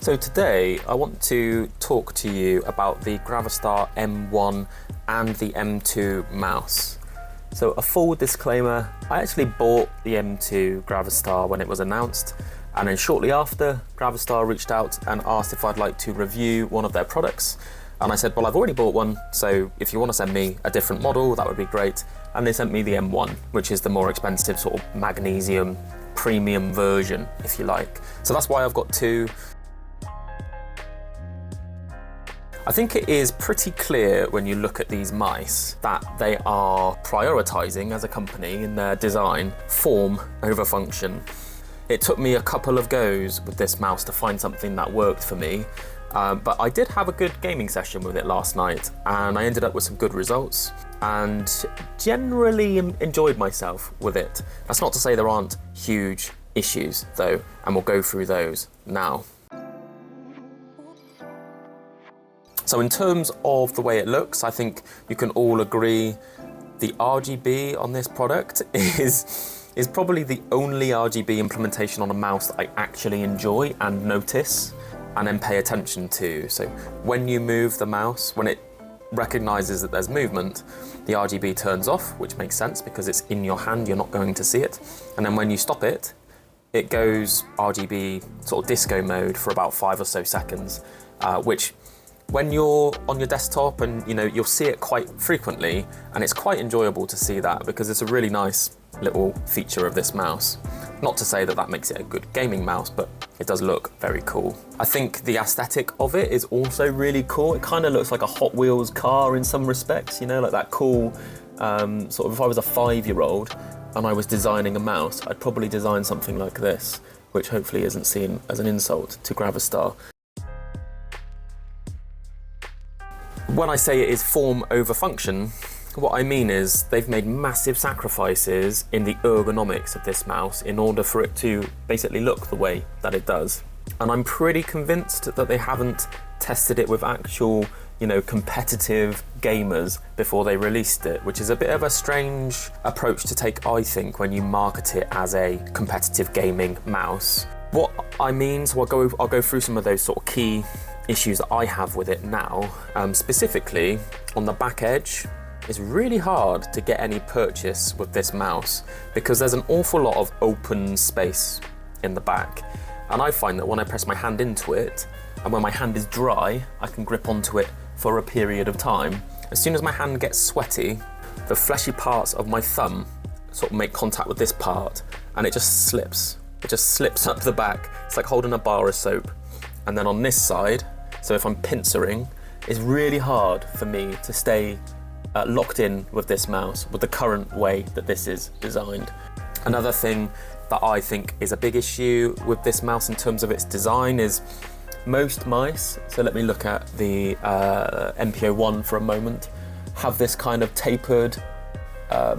So today I want to talk to you about the GravaStar M1 and the M2 mouse. So a full disclaimer, I actually bought the M2 GravaStar when it was announced, and then shortly after, GravaStar reached out and asked if I'd like to review one of their products. And I said, well, I've already bought one, so if you want to send me a different model, that would be great. And they sent me the M1, which is the more expensive sort of magnesium premium version, if you like. So that's why I've got two. I think it is pretty clear when you look at these mice that they are prioritizing as a company in their design form over function. It took me a couple of goes with this mouse to find something that worked for me, but I did have a good gaming session with it last night and I ended up with some good results and generally enjoyed myself with it. That's not to say there aren't huge issues though, and we'll go through those now. So in terms of the way it looks, I think you can all agree the RGB on this product is probably the only RGB implementation on a mouse that I actually enjoy and notice and then pay attention to. So when you move the mouse, when it recognizes that there's movement, the RGB turns off, which makes sense because it's in your hand, you're not going to see it. And then when you stop it, it goes RGB sort of disco mode for about 5 or so seconds, which when you're on your desktop and you'll see it quite frequently, and it's quite enjoyable to see that because it's a really nice little feature of this mouse. Not to say that that makes it a good gaming mouse, but it does look very cool. I think the aesthetic of it is also really cool. It kind of looks like a Hot Wheels car in some respects, like that cool, sort of if I was a 5-year-old and I was designing a mouse, I'd probably design something like this, which hopefully isn't seen as an insult to GravaStar. When I say it is form over function, what I mean is they've made massive sacrifices in the ergonomics of this mouse in order for it to basically look the way that it does. And I'm pretty convinced that they haven't tested it with actual, competitive gamers before they released it, which is a bit of a strange approach to take, I think, when you market it as a competitive gaming mouse. What I mean, so I'll go through some of those sort of key issues that I have with it now. Specifically, on the back edge, it's really hard to get any purchase with this mouse because there's an awful lot of open space in the back. And I find that when I press my hand into it, and when my hand is dry, I can grip onto it for a period of time. As soon as my hand gets sweaty, the fleshy parts of my thumb sort of make contact with this part, and it just slips. It just slips up the back. It's like holding a bar of soap. And then on this side, so if I'm pincering, it's really hard for me to stay locked in with this mouse with the current way that this is designed. Another thing that I think is a big issue with this mouse in terms of its design is most mice, so let me look at the MPO1 for a moment, have this kind of tapered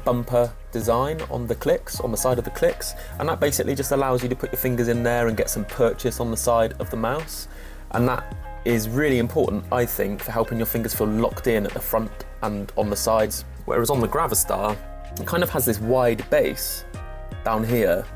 bumper design on the clicks, on the side of the clicks, and that basically just allows you to put your fingers in there and get some purchase on the side of the mouse. And that is really important, I think, for helping your fingers feel locked in at the front and on the sides. Whereas on the GravaStar, it kind of has this wide base down here,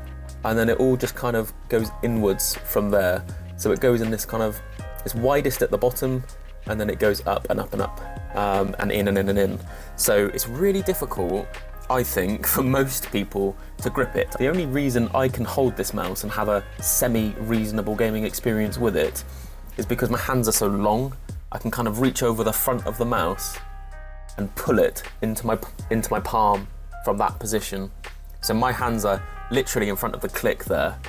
and then it all just kind of goes inwards from there. So it goes in this kind of, it's widest at the bottom, and then it goes up and up and up, and in and in and in. So it's really difficult, I think, for most people to grip it. The only reason I can hold this mouse and have a semi-reasonable gaming experience with it is because my hands are so long, I can kind of reach over the front of the mouse and pull it into my palm from that position. So my hands are literally in front of the click there,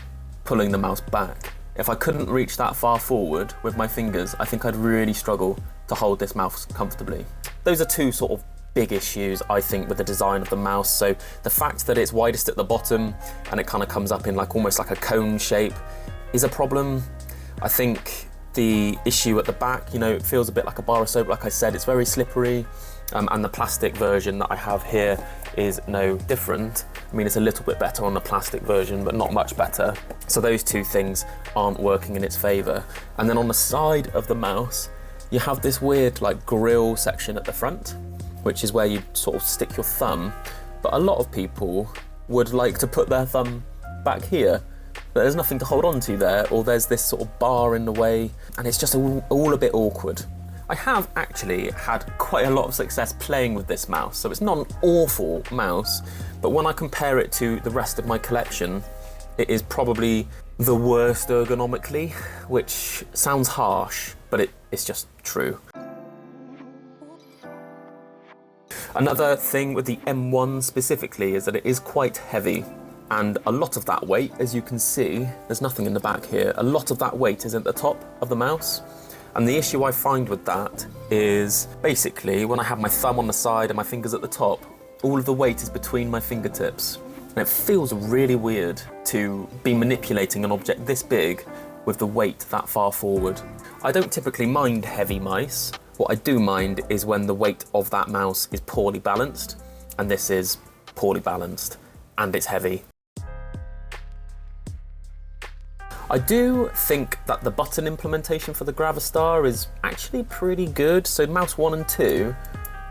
pulling the mouse back. If I couldn't reach that far forward with my fingers, I think I'd really struggle to hold this mouse comfortably. Those are two sort of big issues, I think, with the design of the mouse. So the fact that it's widest at the bottom and it kind of comes up in almost like a cone shape is a problem. I think the issue at the back, it feels a bit like a bar of soap, like I said, it's very slippery, and the plastic version that I have here is no different. I mean, it's a little bit better on the plastic version, but not much better. So those two things aren't working in its favor. And then on the side of the mouse, you have this weird grill section at the front, which is where you sort of stick your thumb. But a lot of people would like to put their thumb back here but there's nothing to hold on to there, or there's this sort of bar in the way, and it's just all a bit awkward. I have actually had quite a lot of success playing with this mouse, so it's not an awful mouse, but when I compare it to the rest of my collection, it is probably the worst ergonomically, which sounds harsh, but it's just true. Another thing with the M1 specifically is that it is quite heavy, and a lot of that weight, as you can see, there's nothing in the back here, a lot of that weight is at the top of the mouse. And the issue I find with that is basically when I have my thumb on the side and my fingers at the top, all of the weight is between my fingertips. And it feels really weird to be manipulating an object this big with the weight that far forward. I don't typically mind heavy mice. What I do mind is when the weight of that mouse is poorly balanced, and this is poorly balanced and it's heavy. I do think that the button implementation for the GravaStar is actually pretty good. So mouse 1 and 2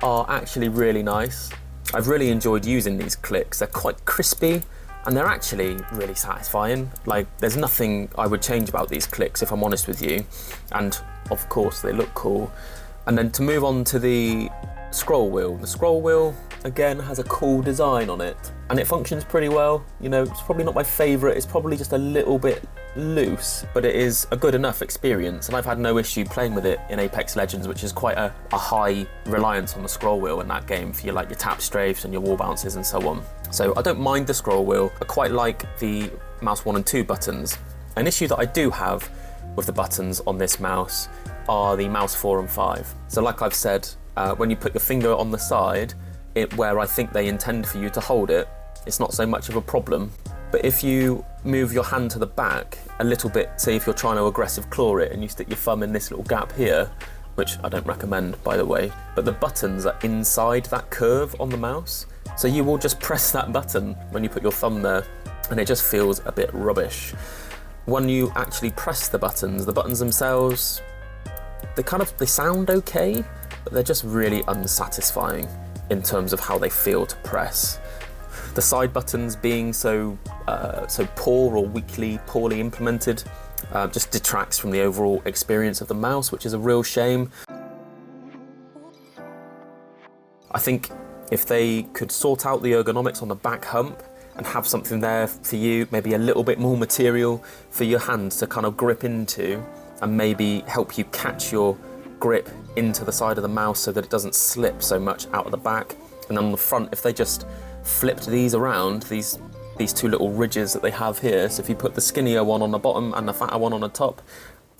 are actually really nice. I've really enjoyed using these clicks. They're quite crispy and they're actually really satisfying. Like, there's nothing I would change about these clicks if I'm honest with you. And of course they look cool. And then to move on to the scroll wheel. The scroll wheel, again, has a cool design on it and it functions pretty well. You know, it's probably not my favorite. It's probably just a little bit loose, but it is a good enough experience, and I've had no issue playing with it in Apex Legends, which is quite a high reliance on the scroll wheel in that game for your tap strafes and your wall bounces and so on. So I don't mind the scroll wheel. I quite like the mouse 1 and 2 buttons. An issue that I do have with the buttons on this mouse are the mouse 4 and 5. So like I've said, when you put your finger on the side, where I think they intend for you to hold it, it's not so much of a problem. But if you move your hand to the back a little bit, say if you're trying to aggressive claw it and you stick your thumb in this little gap here, which I don't recommend by the way, but the buttons are inside that curve on the mouse. So you will just press that button when you put your thumb there and it just feels a bit rubbish. When you actually press the buttons themselves, they sound okay, but they're just really unsatisfying in terms of how they feel to press. The side buttons being so poor or poorly implemented just detracts from the overall experience of the mouse, which is a real shame. I think if they could sort out the ergonomics on the back hump and have something there for you, maybe a little bit more material for your hands to kind of grip into, and maybe help you catch your grip into the side of the mouse so that it doesn't slip so much out of the back. And on the front, if they just flipped these around, these two little ridges that they have here, so if you put the skinnier one on the bottom and the fatter one on the top,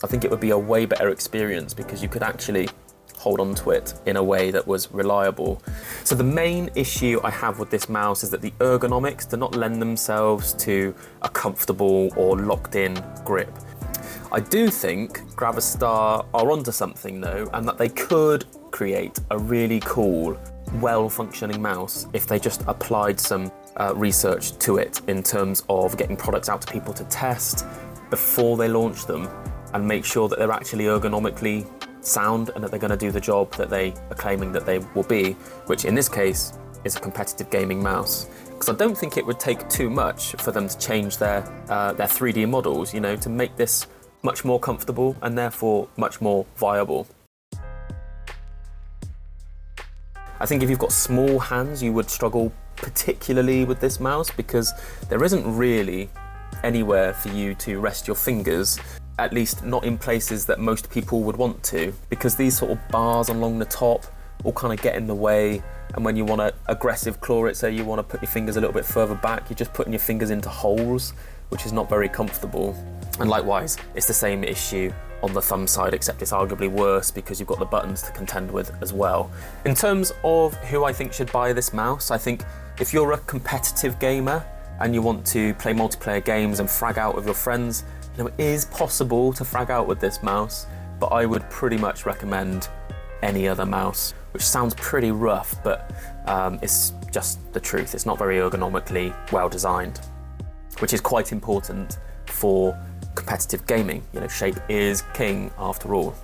I think it would be a way better experience because you could actually hold on to it in a way that was reliable. So the main issue I have with this mouse is that the ergonomics do not lend themselves to a comfortable or locked in grip. I do think GravaStar are onto something though, and that they could create a really cool, well-functioning mouse if they just applied some research to it in terms of getting products out to people to test before they launch them and make sure that they're actually ergonomically sound and that they're going to do the job that they are claiming that they will be, which in this case is a competitive gaming mouse. Because I don't think it would take too much for them to change their 3D models, you know, to make this much more comfortable and therefore much more viable. I think if you've got small hands, you would struggle particularly with this mouse because there isn't really anywhere for you to rest your fingers, at least not in places that most people would want to, because these sort of bars along the top all kind of get in the way, and when you want to aggressive claw it, say you want to put your fingers a little bit further back, you're just putting your fingers into holes, which is not very comfortable. And likewise, it's the same issue on the thumb side, except it's arguably worse because you've got the buttons to contend with as well. In terms of who I think should buy this mouse, I think if you're a competitive gamer and you want to play multiplayer games and frag out with your friends, you know, it is possible to frag out with this mouse, but I would pretty much recommend any other mouse, which sounds pretty rough, but it's just the truth. It's not very ergonomically well designed, which is quite important for competitive gaming. You know, shape is king after all.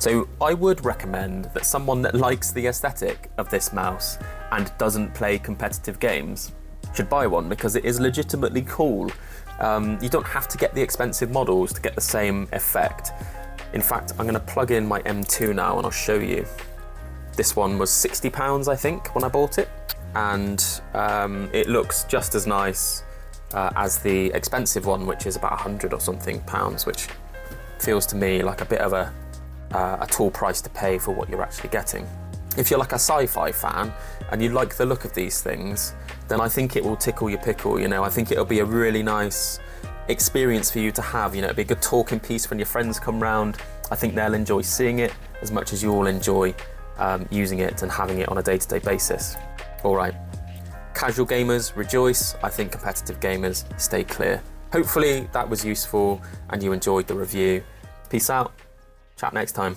So I would recommend that someone that likes the aesthetic of this mouse and doesn't play competitive games should buy one because it is legitimately cool. You don't have to get the expensive models to get the same effect. In fact, I'm going to plug in my M2 now and I'll show you. This one was £60, I think, when I bought it, and it looks just as nice as the expensive one, which is about 100 or something pounds, which feels to me like a bit of a tall price to pay for what you're actually getting. If you're like a sci-fi fan and you like the look of these things, then I think it will tickle your pickle. You know, I think it'll be a really nice experience for you to have. You know, it'll be a good talking piece when your friends come round. I think they'll enjoy seeing it as much as you all enjoy using it and having it on a day-to-day basis. All right, casual gamers, rejoice. I think competitive gamers, stay clear. Hopefully that was useful and you enjoyed the review. Peace out. Chat next time.